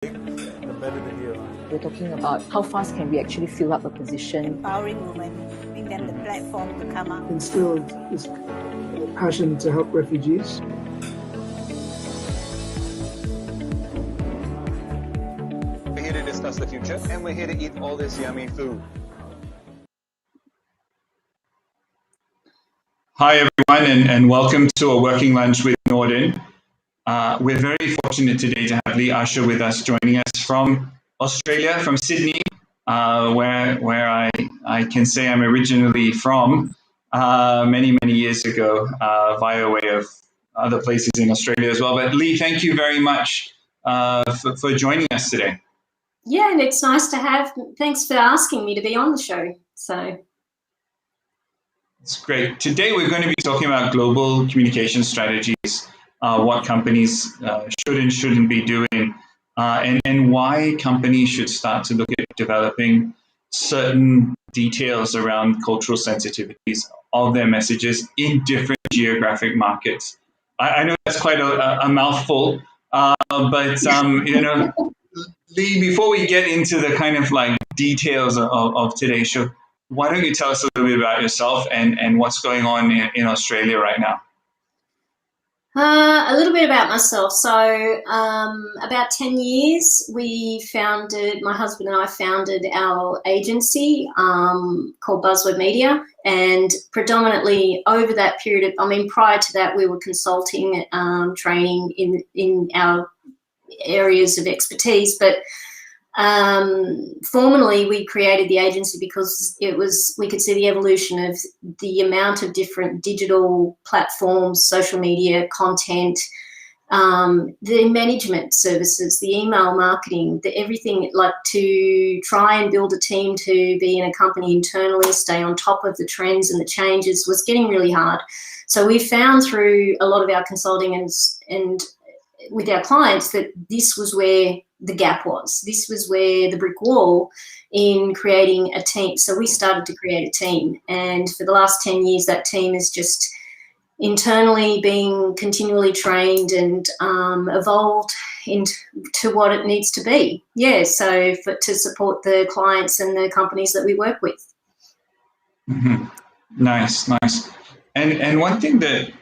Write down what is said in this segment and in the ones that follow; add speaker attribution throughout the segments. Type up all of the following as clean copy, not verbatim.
Speaker 1: the better the deal.
Speaker 2: We're talking about how fast can we actually fill up a position.
Speaker 3: Empowering women, giving them the platform to come up.
Speaker 4: Instilled this passion to help refugees.
Speaker 5: We're here to discuss the future, and we're here to eat all this yummy food.
Speaker 6: Hi, everyone, and welcome to a working lunch with Nordin. We're very fortunate today to have Ussher with us, joining us from Australia, from Sydney, where I can say I'm originally from many years ago, via way of other places in Australia as well. But Lee, thank you very much for joining us today.
Speaker 7: Yeah, and it's nice to have. Thanks for asking me to be on the show. So.
Speaker 6: It's great. Today we're going to be talking about global communication strategies, what companies should and shouldn't be doing, and why companies should start to look at developing certain details around cultural sensitivities of their messages in different geographic markets. I know that's quite a mouthful, but Lee, before we get into the kind of like details of today's show, why don't you tell us a little bit about yourself and what's going on in Australia right now?
Speaker 7: A little bit about myself. So about 10 years, my husband and I founded our agency called Buzzword Media. And predominantly over that period, prior to that, we were consulting, training in our areas of expertise. But formally, we created the agency because we could see the evolution of the amount of different digital platforms, social media, content, the management services, the email marketing, everything, like to try and build a team to be in a company internally, stay on top of the trends and the changes was getting really hard. So we found through a lot of our consulting and with our clients that this was where the gap was. This was where the brick wall in creating a team. So we started to create a team. And for the last 10 years, that team is just internally being continually trained and evolved into what it needs to be. Yeah, so to support the clients and the companies that we work with.
Speaker 6: Mm-hmm. Nice. And one thing that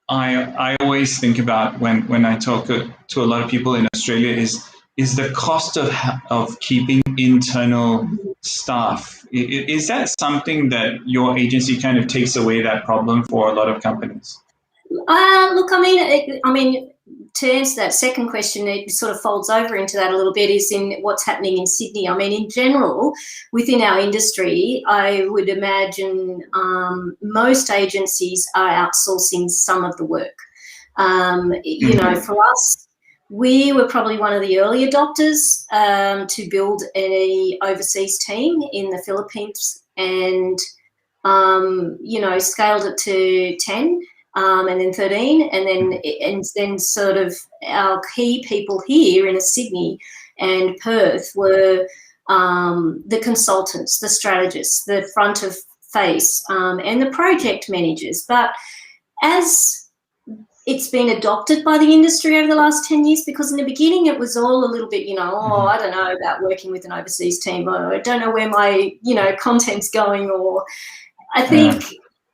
Speaker 6: I always think about when I talk to a lot of people in Australia is the cost of keeping internal staff. Is that something that your agency kind of takes away that problem for a lot of companies?
Speaker 7: Look, to answer that second question, it sort of folds over into that a little bit, is in what's happening in Sydney. In general, within our industry, I would imagine most agencies are outsourcing some of the work. For us, we were probably one of the early adopters to build an overseas team in the Philippines and, scaled it to 10 and then 13. And then sort of our key people here in Sydney and Perth were the consultants, the strategists, the front of face and the project managers. But as it's been adopted by the industry over the last 10 years, because in the beginning it was all a little bit, I don't know about working with an overseas team, or I don't know where my, content's going, or I think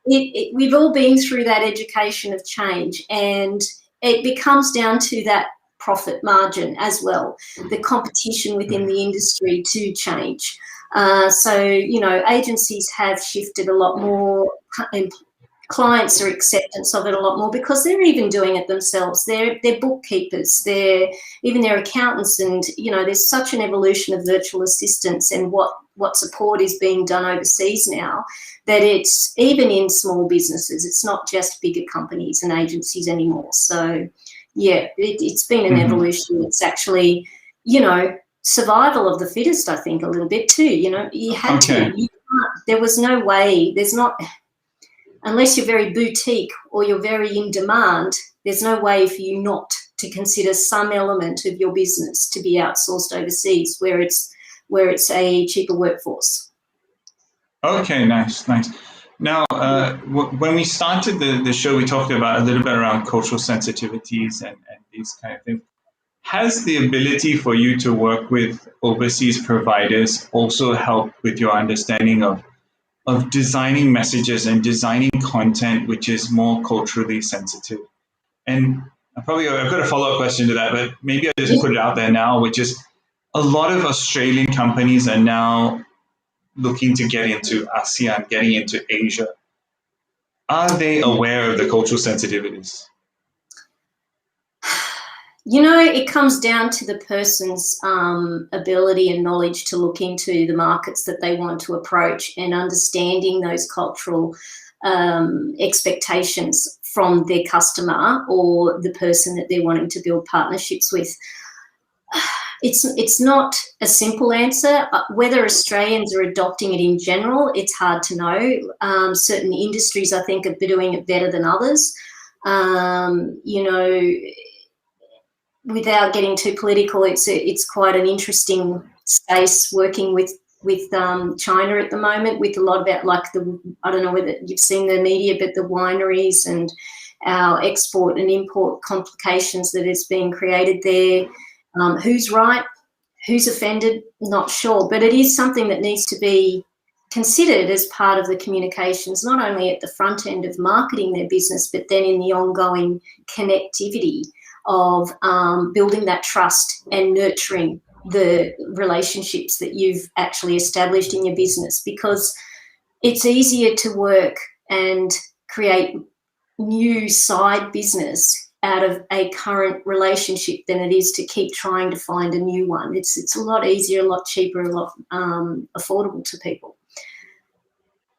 Speaker 7: we've all been through that education of change, and it becomes down to that profit margin as well, the competition within the industry to change. Agencies have shifted a lot more, and clients are acceptance of it a lot more because they're even doing it themselves. They're bookkeepers, they're even their accountants, and there's such an evolution of virtual assistants and what support is being done overseas now that it's even in small businesses. It's not just bigger companies and agencies anymore. So yeah, it's been an evolution. It's actually, survival of the fittest, I think, a little bit too. You had to. There was no way. There's not. Unless you're very boutique or you're very in demand, there's no way for you not to consider some element of your business to be outsourced overseas where it's a cheaper workforce.
Speaker 6: Okay, nice. Now, when we started the show, we talked about a little bit around cultural sensitivities and these kind of things. has the ability for you to work with overseas providers also helped with your understanding of designing messages and designing content which is more culturally sensitive? And I've got a follow-up question to that, but maybe I'll just put it out there now, which is a lot of Australian companies are now looking to get into ASEAN, getting into Asia. Are they aware of the cultural sensitivities?
Speaker 7: You know, it comes down to the person's ability and knowledge to look into the markets that they want to approach and understanding those cultural expectations from their customer or the person that they're wanting to build partnerships with. It's not a simple answer. Whether Australians are adopting it in general, it's hard to know. Certain industries, I think, are doing it better than others. You know, without getting too political, it's quite an interesting space working with China at the moment, with a lot about, like, I don't know whether you've seen the media, but the wineries and our export and import complications that is being created there. Who's right, who's offended, not sure, but it is something that needs to be considered as part of the communications, not only at the front end of marketing their business, but then in the ongoing connectivity of building that trust and nurturing the relationships that you've actually established in your business, because it's easier to work and create new side business out of a current relationship than it is to keep trying to find a new one. It's a lot easier, a lot cheaper, a lot affordable to people.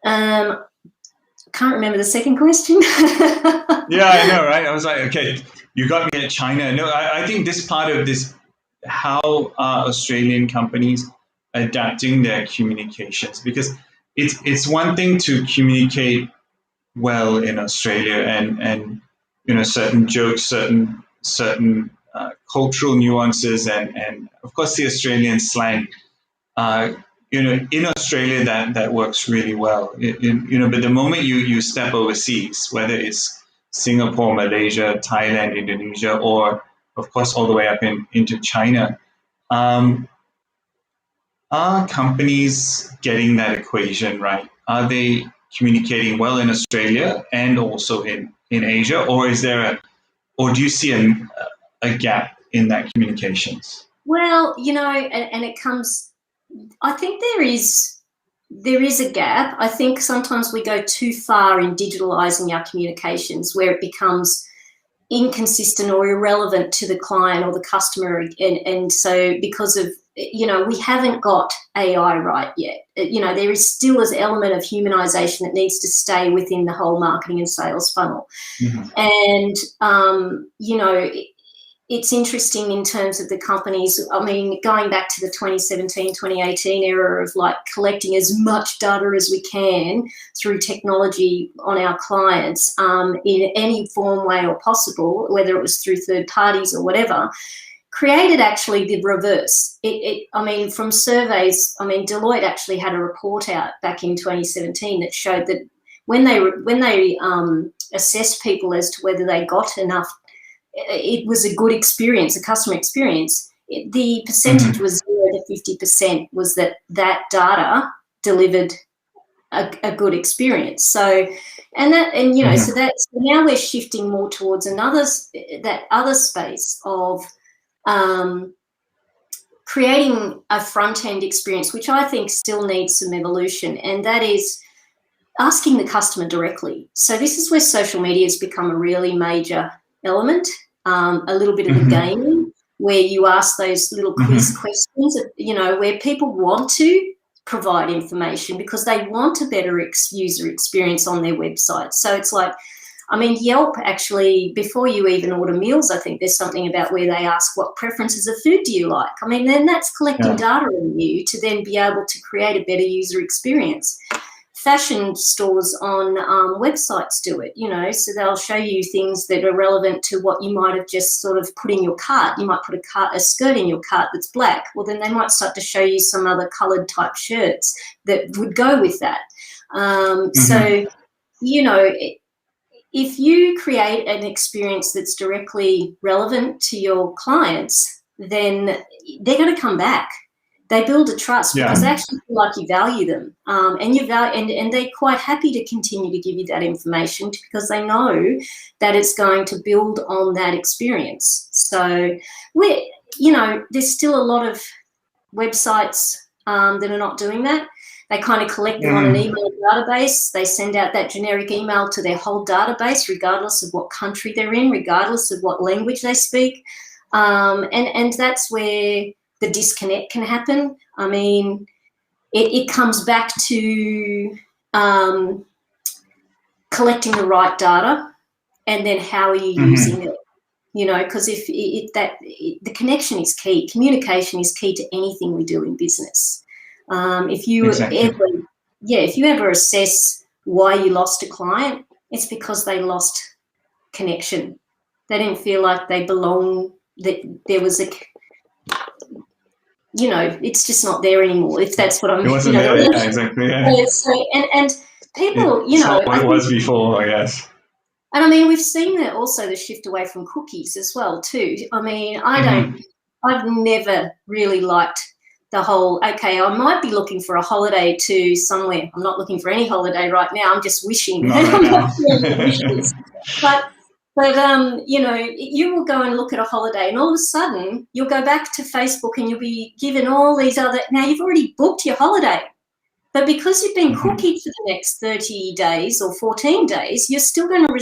Speaker 7: Can't remember the second question.
Speaker 6: Yeah, I know, right? I was like, okay, you got me at China. No, I think this part of this, how are Australian companies adapting their communications? Because it's one thing to communicate well in Australia and you know, certain jokes, certain cultural nuances, and of course the Australian slang. You know, in Australia that works really well. You know, but the moment you step overseas, whether it's Singapore, Malaysia, Thailand, Indonesia, or of course all the way up into China, are companies getting that equation right? Are they communicating well in Australia and also in Asia, or is there or do you see a gap in that communications?
Speaker 7: Well, you know, and it comes, I think there is a gap. I think sometimes we go too far in digitalising our communications, where it becomes inconsistent or irrelevant to the client or the customer, and so because of, you know, we haven't got AI right yet. You know, there is still an element of humanisation that needs to stay within the whole marketing and sales funnel. Mm-hmm. And you know, it's interesting in terms of the companies. I mean, going back to the 2017, 2018 era of like collecting as much data as we can through technology on our clients in any form, way or possible, whether it was through third parties or whatever, created actually the reverse. I mean, from surveys, I mean, Deloitte actually had a report out back in 2017 that showed that when they assessed people as to whether they got enough, it was a good experience, a customer experience. The percentage was 0 to 50% was that data delivered a good experience. So, and you know, so now we're shifting more towards that other space of creating a front end experience, which I think still needs some evolution, and that is asking the customer directly. So this is where social media has become a really major element, a little bit of the gaming, where you ask those little quiz questions, you know, where people want to provide information because they want a better user experience on their website. So it's like, I mean, Yelp actually, before you even order meals, I think there's something about where they ask what preferences of food do you like. I mean, then that's collecting data on you to then be able to create a better user experience. Fashion stores on websites do it, you know, so they'll show you things that are relevant to what you might have just sort of put in your cart. You might put a skirt in your cart that's black. Well, then they might start to show you some other coloured type shirts that would go with that. So, you know, if you create an experience that's directly relevant to your clients, then they're going to come back. They build a trust because they actually feel like you value them, and they're quite happy to continue to give you that information because they know that it's going to build on that experience. So there's still a lot of websites that are not doing that. They kind of collect them on an email database. They send out that generic email to their whole database, regardless of what country they're in, regardless of what language they speak. And that's where the disconnect can happen. I mean, it comes back to collecting the right data and then how are you using it? Because the connection is key. Communication is key to anything we do in business. If you ever assess why you lost a client, it's because they lost connection. They didn't feel like they belong. That there was it's just not there anymore. If that's what I'm.
Speaker 6: It wasn't there. Yeah, exactly. Yeah.
Speaker 7: So, and people,
Speaker 6: it's not what it was before, I guess.
Speaker 7: And I mean, we've seen that also the shift away from cookies as well too. I mean, I've never really liked the whole, okay, I might be looking for a holiday to somewhere. I'm not looking for any holiday right now. I'm just wishing. But you will go and look at a holiday and all of a sudden you'll go back to Facebook and you'll be given all these other, now you've already booked your holiday. But because you've been cookied for the next 30 days or 14 days, you're still going to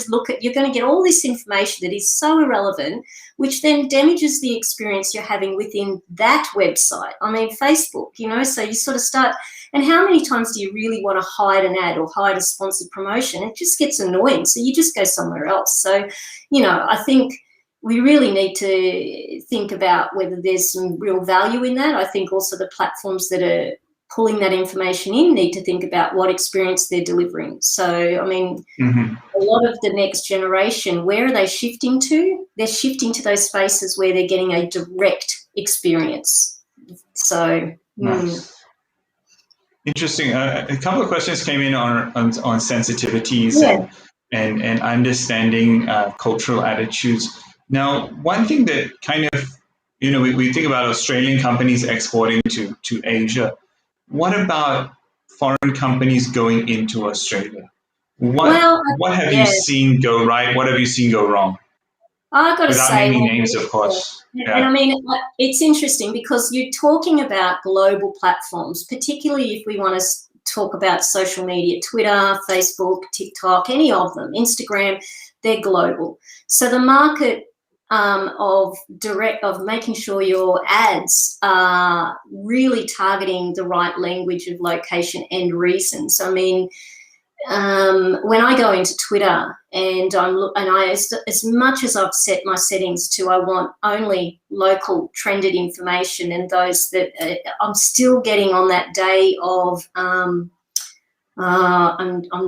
Speaker 7: you're going to get all this information that is so irrelevant, which then damages the experience you're having within that website. I mean, Facebook, so you sort of start, and how many times do you really want to hide an ad or hide a sponsored promotion? It just gets annoying. So you just go somewhere else. So, I think we really need to think about whether there's some real value in that. I think also the platforms that are pulling that information in need to think about what experience they're delivering. So, I mean, a lot of the next generation, where are they shifting to? They're shifting to those spaces where they're getting a direct experience. So,
Speaker 6: nice. Interesting. A couple of questions came in on sensitivities and understanding cultural attitudes. Now, one thing that kind of, we think about Australian companies exporting to Asia. What about foreign companies going into Australia? What have you seen go right? What have you seen go wrong?
Speaker 7: I've got to
Speaker 6: Without
Speaker 7: say,
Speaker 6: naming names, of course. Yeah.
Speaker 7: And I mean, it's interesting because you're talking about global platforms, particularly if we want to talk about social media, Twitter, Facebook, TikTok, any of them, Instagram, they're global. So the market of making sure your ads are really targeting the right language of location and reason. So, I mean, when I go into Twitter and as much as I've set my settings to, I want only local trended information and those that I'm still getting on that day of, I'm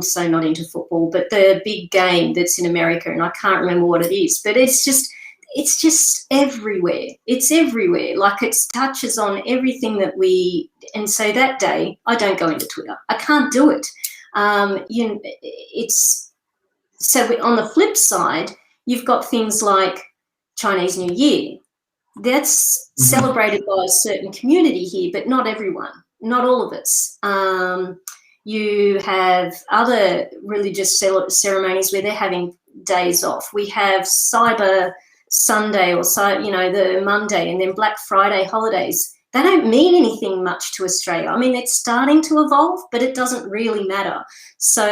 Speaker 7: so not into football, but the big game that's in America, and I can't remember what it is, but it's just everywhere. It's everywhere. Like it touches on everything that and so that day I don't go into Twitter. I can't do it. So on the flip side, you've got things like Chinese New Year. That's celebrated by a certain community here, but not everyone, not all of us. You have other religious ceremonies where they're having days off. We have Cyber Sunday or the Monday, and then Black Friday holidays. They don't mean anything much to Australia. I mean, it's starting to evolve, but it doesn't really matter. So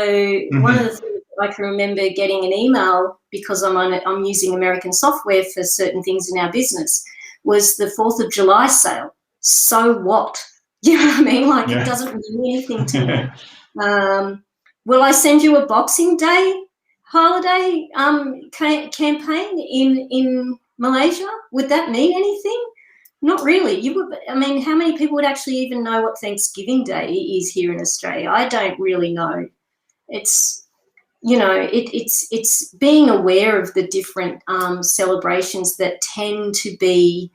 Speaker 7: one of the things I can remember getting an email, because I'm using American software for certain things in our business, was the 4th of July sale. So what? You know what I mean? Like it doesn't mean anything to me. Will I send you a Boxing Day holiday campaign in Malaysia? Would that mean anything? Not really. I mean, how many people would actually even know what Thanksgiving Day is here in Australia? I don't really know. It's it's being aware of the different celebrations that tend to be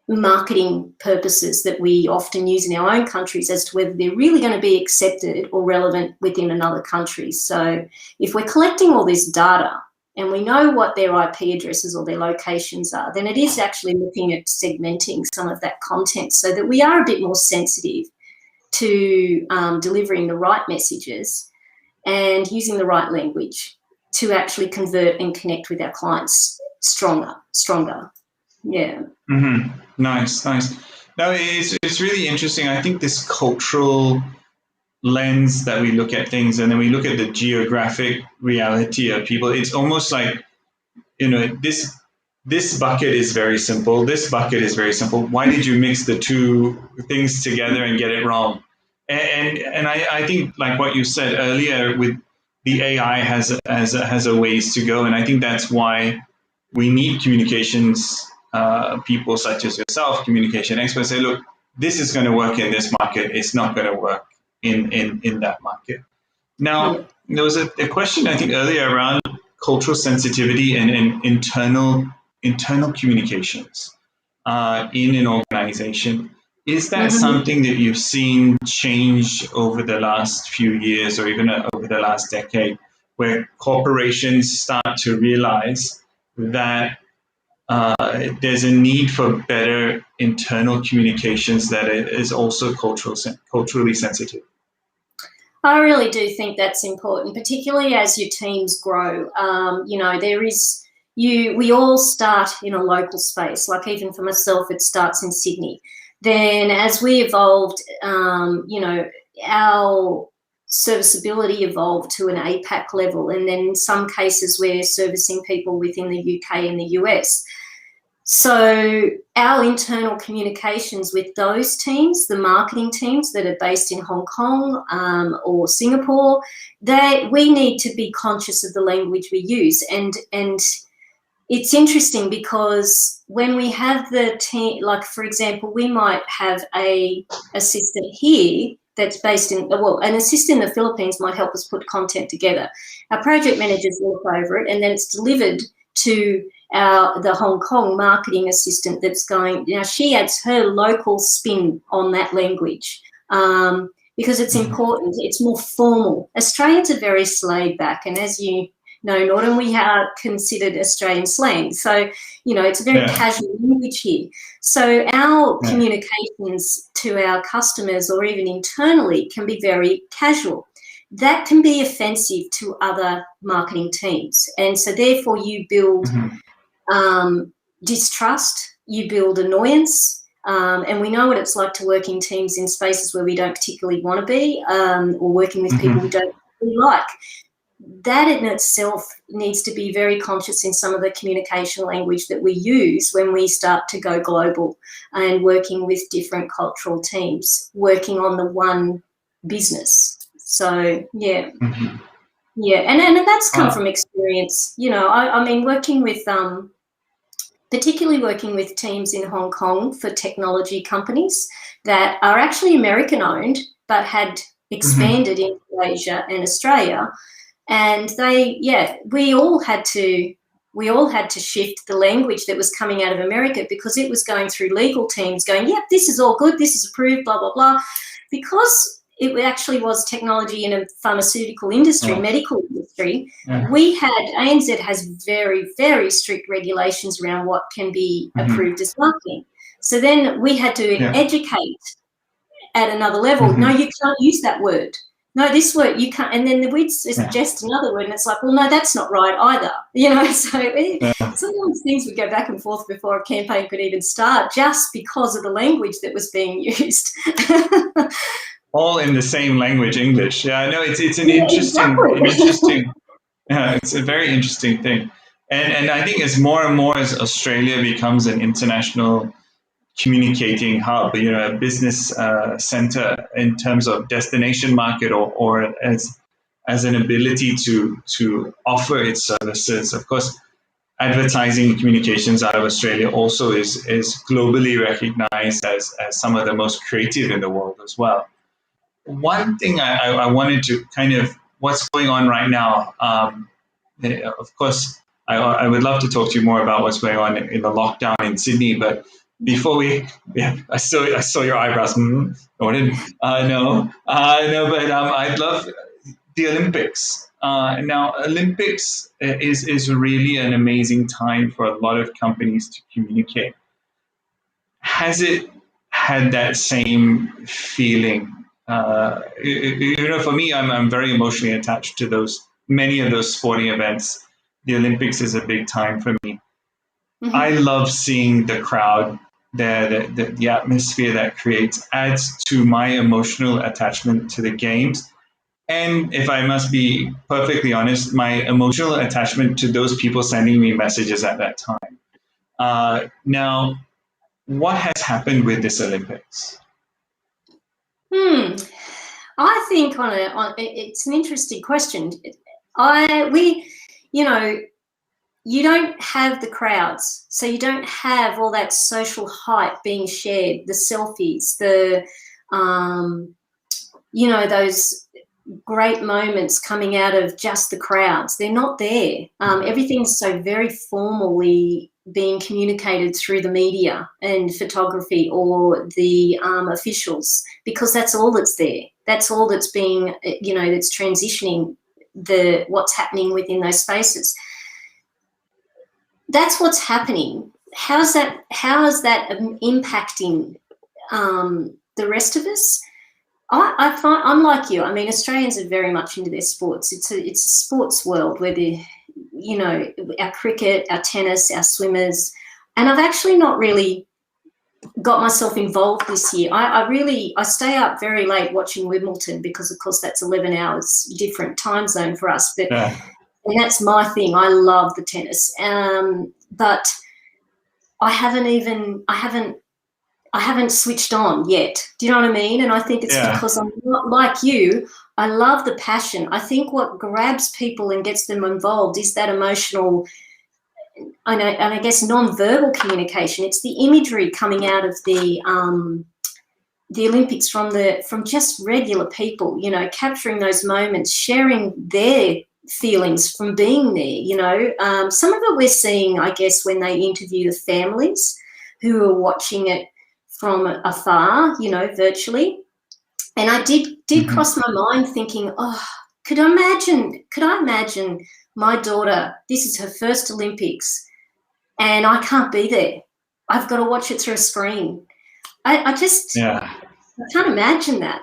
Speaker 7: marketing purposes that we often use in our own countries as to whether they're really going to be accepted or relevant within another country. So if we're collecting all this data and we know what their IP addresses or their locations are, then it is actually looking at segmenting some of that content so that we are a bit more sensitive to delivering the right messages and using the right language to actually convert and connect with our clients stronger. Yeah.
Speaker 6: Mm-hmm. Nice. No, it's really interesting. I think this cultural lens that we look at things, and then we look at the geographic reality of people. It's almost like, this bucket is very simple. This bucket is very simple. Why did you mix the two things together and get it wrong? And I think, like what you said earlier, with the AI has a ways to go, and I think that's why we need communications people such as yourself, communication experts, say, look, this is going to work in this market. It's not going to work in that market. Now, there was a question, I think, earlier around cultural sensitivity and internal communications in an organization. Is that something that you've seen change over the last few years or even over the last decade, where corporations start to realize that there's a need for better internal communications that is also culturally sensitive?
Speaker 7: I really do think that's important, particularly as your teams grow. We all start in a local space. Like even for myself, it starts in Sydney. Then as we evolved, our serviceability evolved to an APAC level. And then in some cases, we're servicing people within the UK and the US. So our internal communications with those teams, the marketing teams that are based in Hong Kong or Singapore, we need to be conscious of the language we use. And it's interesting because when we have the team, like for example, we might have an assistant here that's based in, an assistant in the Philippines might help us put content together. Our project managers look over it and then it's delivered to the Hong Kong marketing assistant that's going, she adds her local spin on that language because it's important, it's more formal. Australians are very laid back, and as you know, Nordin, we are considered Australian slang. So, it's a very casual language here. So our communications to our customers or even internally can be very casual. That can be offensive to other marketing teams. And so therefore you build distrust, you build annoyance, and we know what it's like to work in teams in spaces where we don't particularly want to be or working with people we don't really like. That in itself needs to be very conscious in some of the communication language that we use when we start to go global and working with different cultural teams, working on the one business. So, and that's come from experience. I mean, working with, particularly working with teams in Hong Kong for technology companies that are actually American-owned but had expanded into Asia and Australia. And we all had to shift the language that was coming out of America because it was going through legal teams going, yep, this is all good, this is approved, blah, blah, blah. Because it actually was technology in a pharmaceutical industry, medical industry. ANZ has very, very strict regulations around what can be approved as marketing. So then we had to educate at another level. No, you can't use that word. No, this word you can't. And then we'd suggest another word, and it's like, well, no, that's not right either. So sometimes things would go back and forth before a campaign could even start, just because of the language that was being used.
Speaker 6: All in the same language, English. Yeah, no, it's an interesting, it's a very interesting thing. And I think as more and more as Australia becomes an international communicating hub, a business center in terms of destination market or as an ability to offer its services. Of course, advertising and communications out of Australia also is globally recognized as some of the most creative in the world as well. One thing I wanted to kind of, what's going on right now, of course, I would love to talk to you more about what's going on in the lockdown in Sydney, but before I saw your eyebrows. Nordin, no, but I'd love the Olympics. Now, Olympics is really an amazing time for a lot of companies to communicate. Has it had that same feeling? For me, I'm very emotionally attached to many of those sporting events. The Olympics is a big time for me. Mm-hmm. I love seeing the crowd there, the atmosphere that creates adds to my emotional attachment to the games. And if I must be perfectly honest, my emotional attachment to those people sending me messages at that time. Now, what has happened with this Olympics?
Speaker 7: I think it's an interesting question. You don't have the crowds, so you don't have all that social hype being shared, the selfies, those great moments coming out of just the crowds. They're not there. Everything's so very formally being communicated through the media and photography or the officials, because that's all that's there. That's all that's being, that's transitioning what's happening within those spaces. That's what's happening. How is that impacting the rest of us? I find I'm like you. I mean, Australians are very much into their sports. It's a sports world where our cricket, our tennis, our swimmers, and I've actually not really got myself involved this year. I stay up very late watching Wimbledon because, of course, that's 11 hours different time zone for us. But and that's my thing. I love the tennis, but I haven't switched on yet. Do you know what I mean? And I think it's because I'm not like you. I love the passion. I think what grabs people and gets them involved is that emotional, and I guess non-verbal communication. It's the imagery coming out of the Olympics from just regular people, capturing those moments, sharing their feelings from being there. Some of it we're seeing, I guess, when they interview the families who are watching it from afar, virtually. And I did cross my mind thinking, could I imagine my daughter, this is her first Olympics, and I can't be there. I've got to watch it through a screen. I can't imagine that.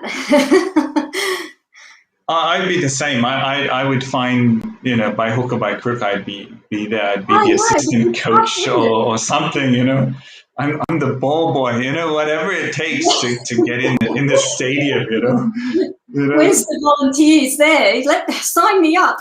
Speaker 6: I'd be the same. I would find, by hook or by crook, I'd be there. I'd be the assistant coach or something, I'm the ball boy, whatever it takes to get in the stadium,
Speaker 7: Where's the volunteers there? Sign me up.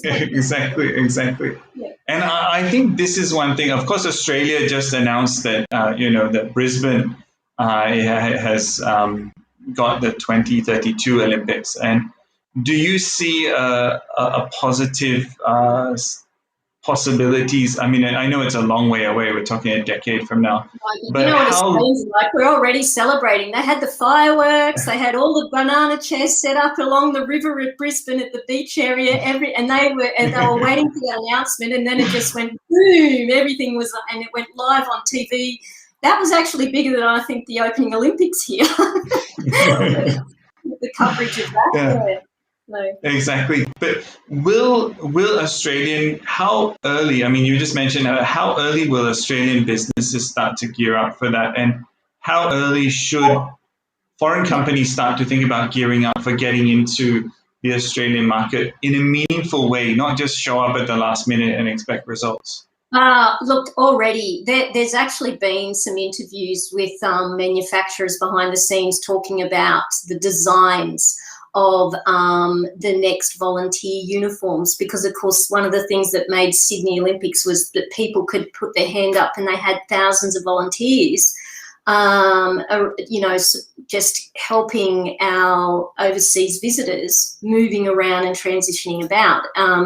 Speaker 6: Exactly. Yeah. And I think this is one thing. Of course, Australia just announced that, that Brisbane has got the 2032 Olympics. And do you see a positive possibilities? I mean, I know it's a long way away. We're talking a decade from now.
Speaker 7: But what Australians are like? We're already celebrating. They had the fireworks. They had all the banana chairs set up along the river at Brisbane at the beach area. And they were waiting for the announcement, and then it just went boom. Everything was, and it went live on TV. That was actually bigger than I think the opening Olympics here. The coverage of that. Yeah. No.
Speaker 6: Exactly. But will Australian, how early, I mean, you just mentioned how early will Australian businesses start to gear up for that? And how early should foreign companies start to think about gearing up for getting into the Australian market in a meaningful way, not just show up at the last minute and expect results?
Speaker 7: Look, already there's actually been some interviews with manufacturers behind the scenes talking about the designs of the next volunteer uniforms, because of course one of the things that made Sydney Olympics was that people could put their hand up and they had thousands of volunteers, just helping our overseas visitors moving around and transitioning about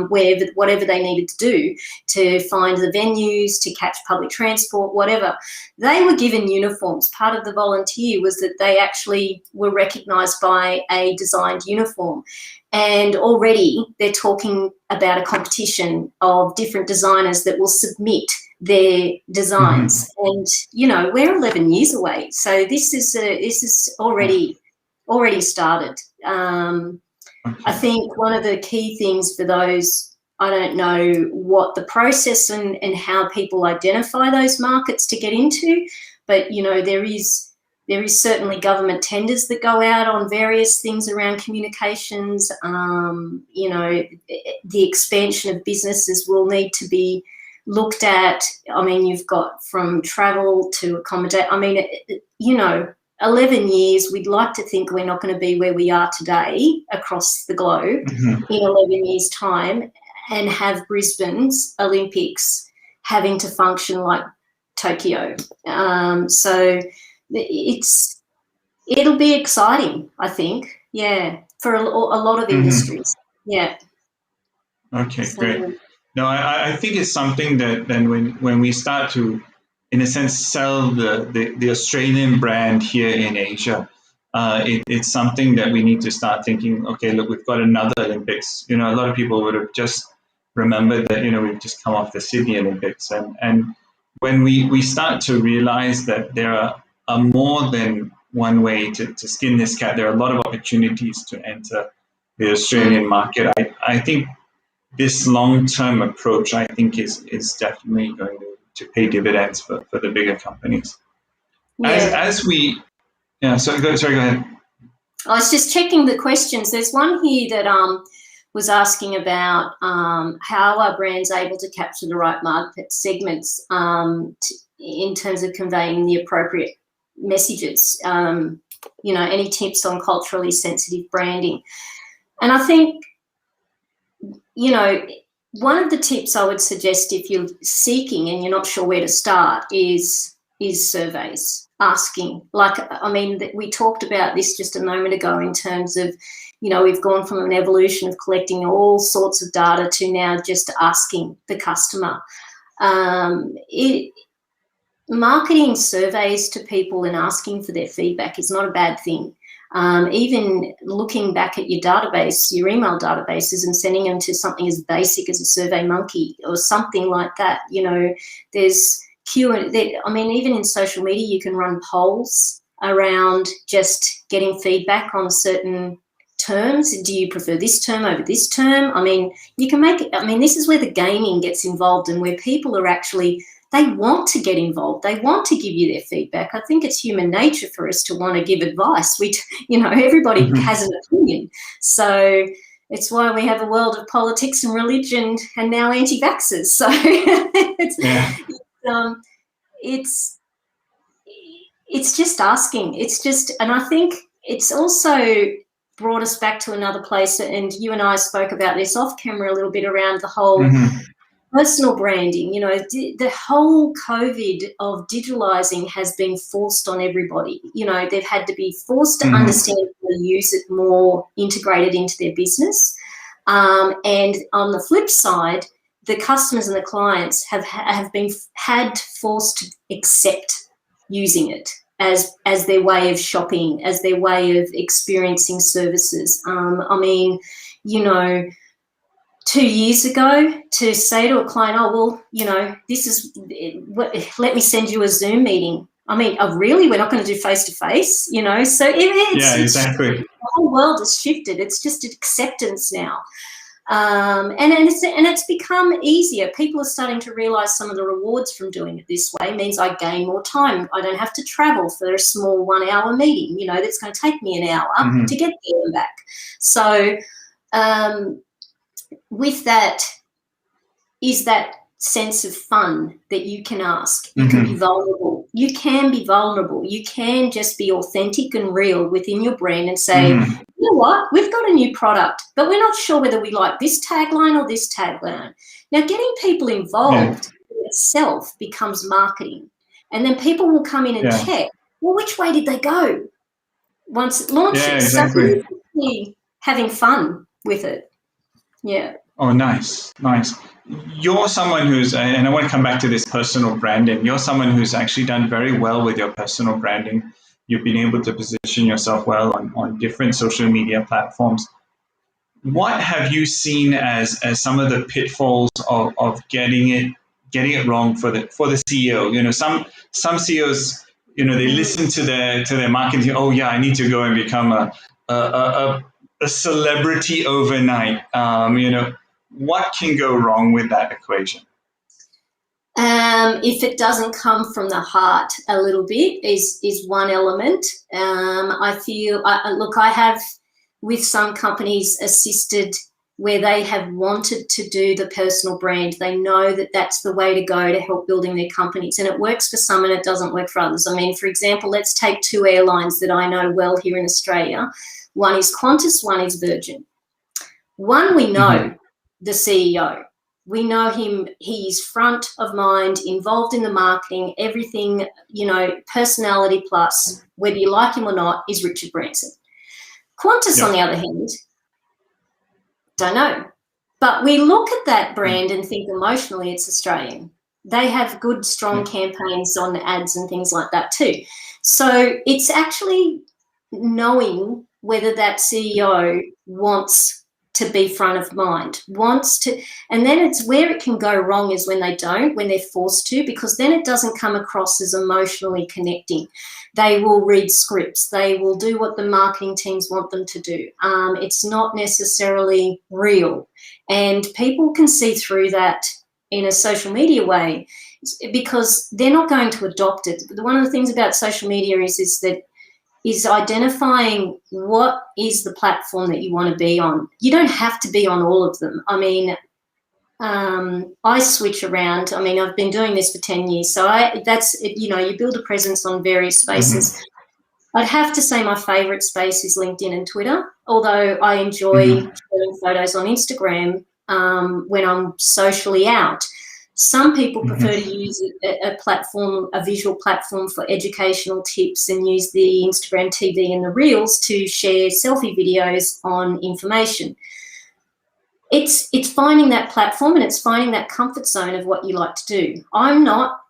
Speaker 7: whatever they needed to do to find the venues, to catch public transport, whatever. They were given uniforms. Part of the volunteer was that they actually were recognised by a designed uniform. And already they're talking about a competition of different designers that will submit their designs. And, you know, we're 11 years away. So this is already started. I think one of the key things for those, I don't know what the process and how people identify those markets to get into, but, you know, there is certainly government tenders that go out on various things around communications. You know, the expansion of businesses will need to be looked at. I mean, you've got from travel to accommodate. I mean, you know, 11 years, we'd like to think we're not going to be where we are today across the globe in 11 years' time, and have Brisbane's Olympics having to function like Tokyo. So it'll be exciting, I think, yeah, for a lot of industries. Yeah.
Speaker 6: Okay, great. No, I think it's something that then when we start to, in a sense, sell the Australian brand here in Asia, it's something that we need to start thinking, okay, look, we've got another Olympics. You know, a lot of people would have just remembered that, you know, we've just come off the Sydney Olympics. And when we start to realize that there are more than one way to skin this cat, there are a lot of opportunities to enter the Australian market. I think this long-term approach, I think, is definitely going to pay dividends for the bigger companies.
Speaker 7: Yeah.
Speaker 6: Sorry, go ahead.
Speaker 7: I was just checking the questions. There's one here that was asking about how are brands able to capture the right market segments in terms of conveying the appropriate messages. You know, any tips on culturally sensitive branding? And I think, you know, one of the tips I would suggest if you're seeking and you're not sure where to start is surveys, asking. Like, I mean, we talked about this just a moment ago in terms of, you know, we've gone from an evolution of collecting all sorts of data to now just asking the customer. Marketing surveys to people and asking for their feedback is not a bad thing. Even looking back at your database, your email databases, and sending them to something as basic as a Survey Monkey or something like that. You know, there's I mean, even in social media, you can run polls around just getting feedback on certain terms. Do you prefer this term over this term? I mean, you can make it, I mean, this is where the gaming gets involved and where people are actually, they want to get involved. They want to give you their feedback. I think it's human nature for us to want to give advice. You know, everybody has an opinion. So it's why we have a world of politics and religion and now anti-vaxxers. So it's just asking. It's just, and I think it's also brought us back to another place, and you and I spoke about this off camera a little bit around the whole personal branding. You know, the whole COVID of digitalizing has been forced on everybody. You know, they've had to be forced to understand how to use it more integrated into their business. And on the flip side, the customers and the clients have been forced to accept using it as their way of shopping, as their way of experiencing services. I mean, you know, 2 years ago to say to a client, oh, well, you know, this is, let me send you a Zoom meeting. I mean, oh, really? We're not going to do face-to-face, you know? So exactly. The whole world has shifted. It's just acceptance now. And it's become easier. People are starting to realise some of the rewards from doing it this way means I gain more time. I don't have to travel for a small 1 hour meeting, you know, that's going to take me an hour to get there and back. So with that is that sense of fun that you can ask. You can be vulnerable. You can be vulnerable. You can just be authentic and real within your brand and say, you know what, we've got a new product, but we're not sure whether we like this tagline or this tagline. Now, getting people involved in itself becomes marketing. And then people will come in and check, well, which way did they go once it launches? Yeah, exactly. So having fun with it. Yeah.
Speaker 6: Oh, nice. You're someone who's, and I want to come back to this personal branding, you're someone who's actually done very well with your personal branding. You've been able to position yourself well on different social media platforms. What have you seen as some of the pitfalls of getting it getting it wrong for the CEO. Some CEOs, they listen to their marketing. Oh yeah, I need to go and become a celebrity overnight. What can go wrong with that equation?
Speaker 7: If it doesn't come from the heart a little bit is one element. I have with some companies assisted where they have wanted to do the personal brand. They know that that's the way to go to help building their companies, and it works for some and it doesn't work for others. I mean, for example, let's take two airlines that I know well here in Australia. One is Qantas, one is Virgin. One, we know the CEO. We know him, he's front of mind, involved in the marketing, everything, personality plus, whether you like him or not, is Richard Branson. Qantas, on the other hand, don't know. But we look at that brand and think emotionally it's Australian. They have good, strong campaigns on ads and things like that too. So it's actually knowing whether that CEO wants to be front of mind, and then it's where it can go wrong is when they don't, when they're forced to, because then it doesn't come across as emotionally connecting. They will read scripts, they will do what the marketing teams want them to do. It's not necessarily real, and people can see through that in a social media way because they're not going to adopt it. One of the things about social media is identifying what is the platform that you want to be on. You don't have to be on all of them. I mean, I switch around. I mean, I've been doing this for 10 years. So you build a presence on various spaces. I'd have to say my favourite space is LinkedIn and Twitter, although I enjoy sharing photos on Instagram when I'm socially out. Some people prefer to use a platform, a visual platform for educational tips and use the Instagram TV and the Reels to share selfie videos on information. It's finding that platform and it's finding that comfort zone of what you like to do. I'm not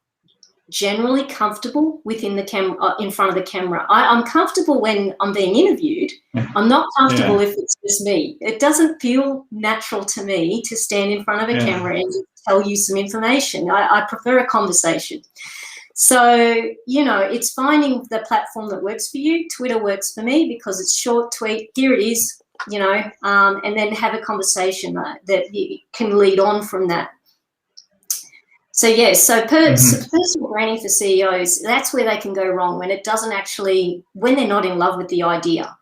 Speaker 7: generally comfortable within the in front of the camera. I'm comfortable when I'm being interviewed. I'm not comfortable if it's just me. It doesn't feel natural to me to stand in front of a camera and tell you some information. I prefer a conversation. So, it's finding the platform that works for you. Twitter works for me because it's short tweet. Here it is, and then have a conversation that you can lead on from that. So, personal branding for CEOs, that's where they can go wrong when it doesn't actually, when they're not in love with the idea.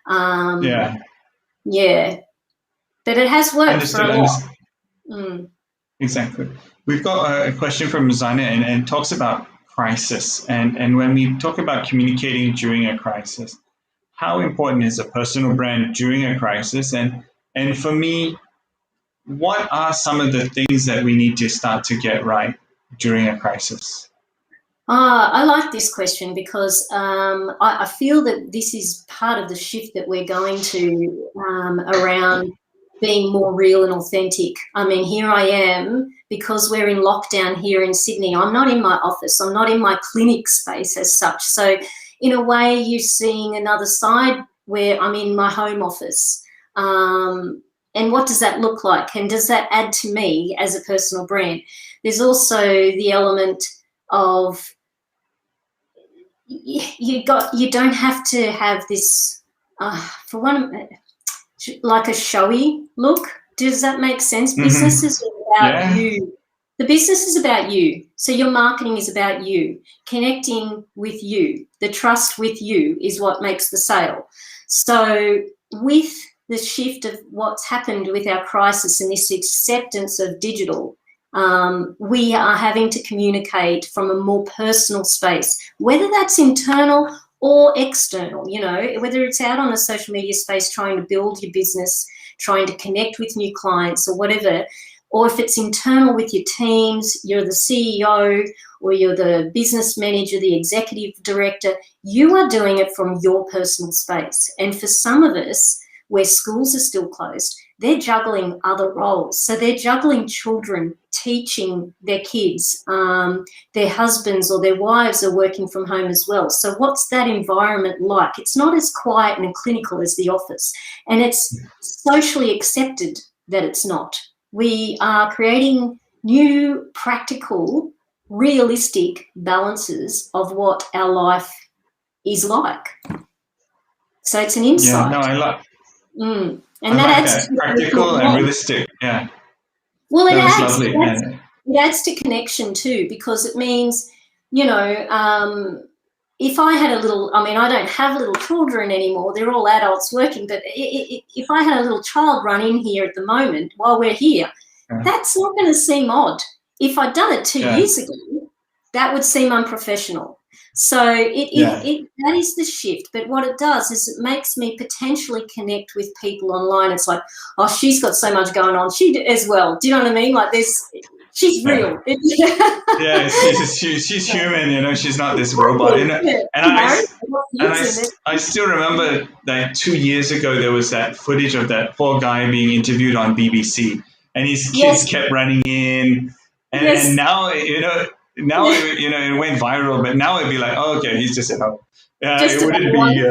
Speaker 7: But it has worked for a lot.
Speaker 6: Exactly. We've got a question from Zana and talks about crisis. And when we talk about communicating during a crisis, how important is a personal brand during a crisis? And for me, what are some of the things that we need to start to get right during a crisis?
Speaker 7: I like this question because I feel that this is part of the shift that we're going to around being more real and authentic. I mean, here I am, because we're in lockdown here in Sydney. I'm not in my office. I'm not in my clinic space as such. So in a way, you're seeing another side where I'm in my home office. And what does that look like? And does that add to me as a personal brand? There's also the element of you don't have to have this, for one, like a showy look. Does that make sense? Business is about you. The business is about you. So your marketing is about you, connecting with you. The trust with you is what makes the sale. So with the shift of what's happened with our crisis and this acceptance of digital, we are having to communicate from a more personal space, whether that's internal or external, whether it's out on a social media space trying to build your business, trying to connect with new clients or whatever, or if it's internal with your teams, you're the CEO or you're the business manager, the executive director, you are doing it from your personal space. And for some of us, where schools are still closed, they're juggling other roles. So they're juggling children, teaching their kids, their husbands or their wives are working from home as well. So what's that environment like? It's not as quiet and clinical as the office, and it's socially accepted that it's not. We are creating new, practical, realistic balances of what our life is like. So it's an insight.
Speaker 6: Yeah, no, I like.
Speaker 7: And
Speaker 6: I
Speaker 7: that
Speaker 6: like
Speaker 7: adds
Speaker 6: that. Practical and realistic. Yeah.
Speaker 7: Well,
Speaker 6: That was lovely.
Speaker 7: it adds to connection too, because it means, you know, if I had a little, I mean, I don't have little children anymore, they're all adults working, but if I had a little child run in here at the moment while we're here, that's not going to seem odd. If I'd done it 2 years ago, that would seem unprofessional. So that is the shift. But what it does is it makes me potentially connect with people online. It's like, oh, she's got so much going on. She as well. Do you know what I mean? Like she's real.
Speaker 6: Yeah, she's human, you know, she's not this robot. You know? And I still remember that 2 years ago there was that footage of that poor guy being interviewed on BBC, and his kids kept running in, and now, you know, it went viral, but now it'd be like, oh, okay, he's just at home. It wouldn't be.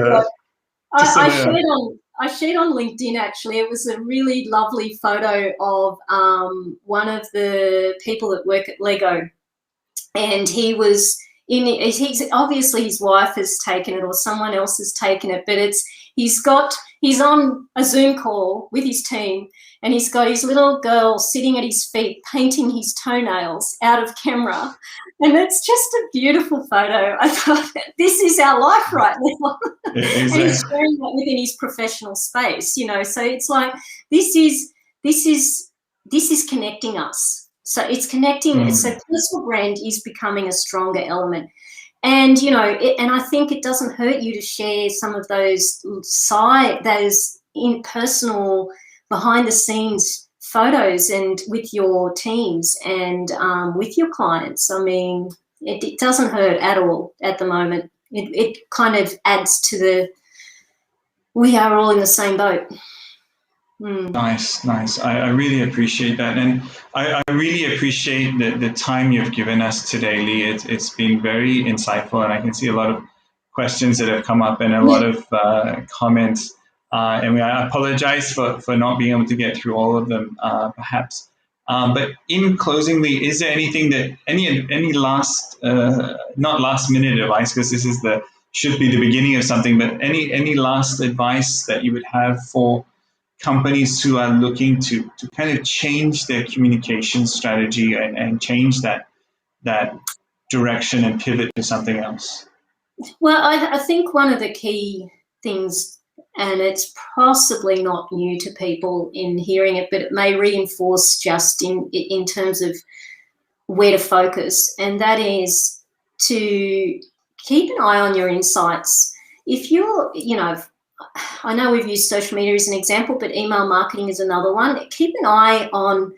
Speaker 7: I shared on LinkedIn, actually. It was a really lovely photo of one of the people that work at Lego, and he's obviously his wife has taken it or someone else has taken it, but he's on a Zoom call with his team, and he's got his little girl sitting at his feet painting his toenails out of camera. And it's just a beautiful photo. I thought, this is our life right now.
Speaker 6: Exactly.
Speaker 7: And he's sharing that within his professional space, you know. So it's like this is connecting us. So it's connecting. So personal brand is becoming a stronger element. And, you know, and I think it doesn't hurt you to share some of those personal behind the scenes photos and with your teams and with your clients. I mean, it doesn't hurt at all at the moment. It kind of adds to we are all in the same boat.
Speaker 6: Nice. I really appreciate that. And I really appreciate the time you've given us today, Lee. It's been very insightful, and I can see a lot of questions that have come up and a lot of comments. And I apologize for not being able to get through all of them, perhaps. But in closing, Lee, is there anything that any last, not last minute advice, because this is should be the beginning of something, but any last advice that you would have for companies who are looking to kind of change their communication strategy and change that direction and pivot to something else?
Speaker 7: Well, I think one of the key things, and it's possibly not new to people in hearing it, but it may reinforce just in terms of where to focus, and that is to keep an eye on your insights. If you're, you know, I know we've used social media as an example, but email marketing is another one. Keep an eye on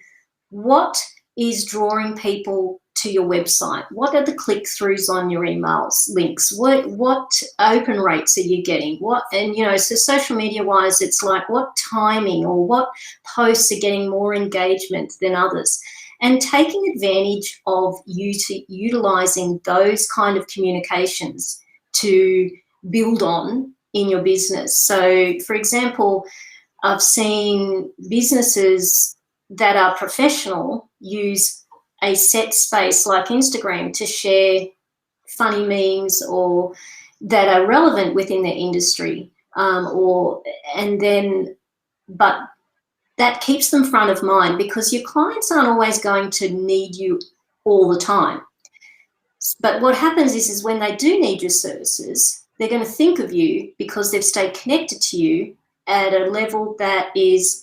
Speaker 7: what is drawing people to your website. What are the click-throughs on your emails links? What open rates are you getting? And you know, so social media-wise, it's like what timing or what posts are getting more engagement than others, and taking advantage of utilizing those kind of communications to build on in your business. So, for example, I've seen businesses that are professional use a set space like Instagram to share funny memes or that are relevant within their industry, but that keeps them front of mind, because your clients aren't always going to need you all the time. But what happens is when they do need your services, they're going to think of you because they've stayed connected to you at a level that is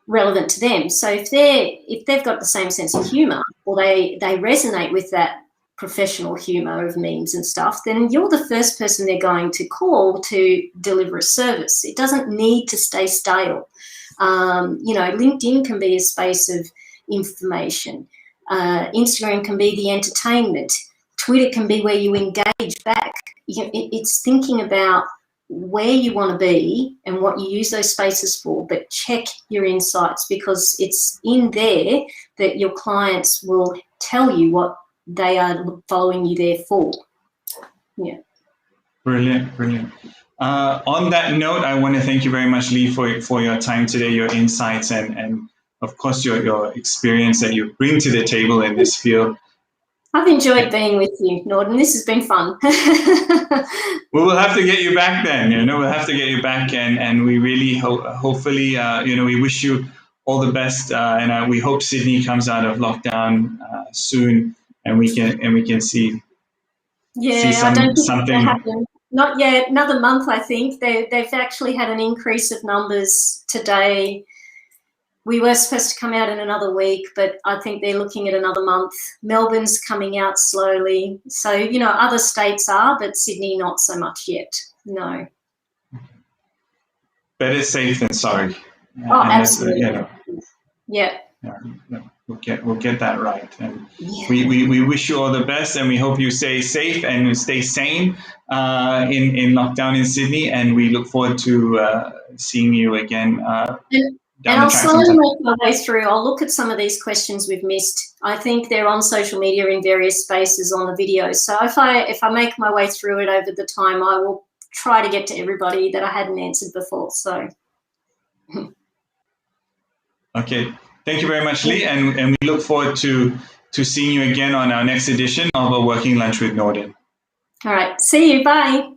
Speaker 7: relevant to them. So if they've got the same sense of humour, or they resonate with that professional humour of memes and stuff, then you're the first person they're going to call to deliver a service. It doesn't need to stay stale. You know, LinkedIn can be a space of information. Instagram can be the entertainment. Twitter can be where you engage back. You know, it's thinking about where you want to be and what you use those spaces for, but check your insights, because it's in there that your clients will tell you what they are following you there for. Yeah.
Speaker 6: Brilliant. On that note, I want to thank you very much, Lee, for your time today, your insights, and of course, your experience that you bring to the table in this field.
Speaker 7: I've enjoyed being with you, Nordin. This has been fun.
Speaker 6: Well, we'll have to get you back then. We'll have to get you back, and we really hopefully, we wish you all the best, and we hope Sydney comes out of lockdown soon, and we can see.
Speaker 7: Yeah, I don't think that happened. Not yet. Another month, I think. They've actually had an increase of numbers today. We were supposed to come out in another week, but I think they're looking at another month. Melbourne's coming out slowly. So, other states are, but Sydney not so much yet. No.
Speaker 6: Better safe than sorry.
Speaker 7: Oh, absolutely. Yeah.
Speaker 6: We'll get that right. And we wish you all the best, and we hope you stay safe and stay sane in lockdown in Sydney. And we look forward to seeing you again.
Speaker 7: And I'll slowly make my way through. I'll look at some of these questions we've missed. I think they're on social media in various spaces on the videos. So if I make my way through it over the time, I will try to get to everybody that I hadn't answered before. So.
Speaker 6: Okay. Thank you very much, Lee. And we look forward to seeing you again on our next edition of A Working Lunch with Nordin.
Speaker 7: All right. See you. Bye.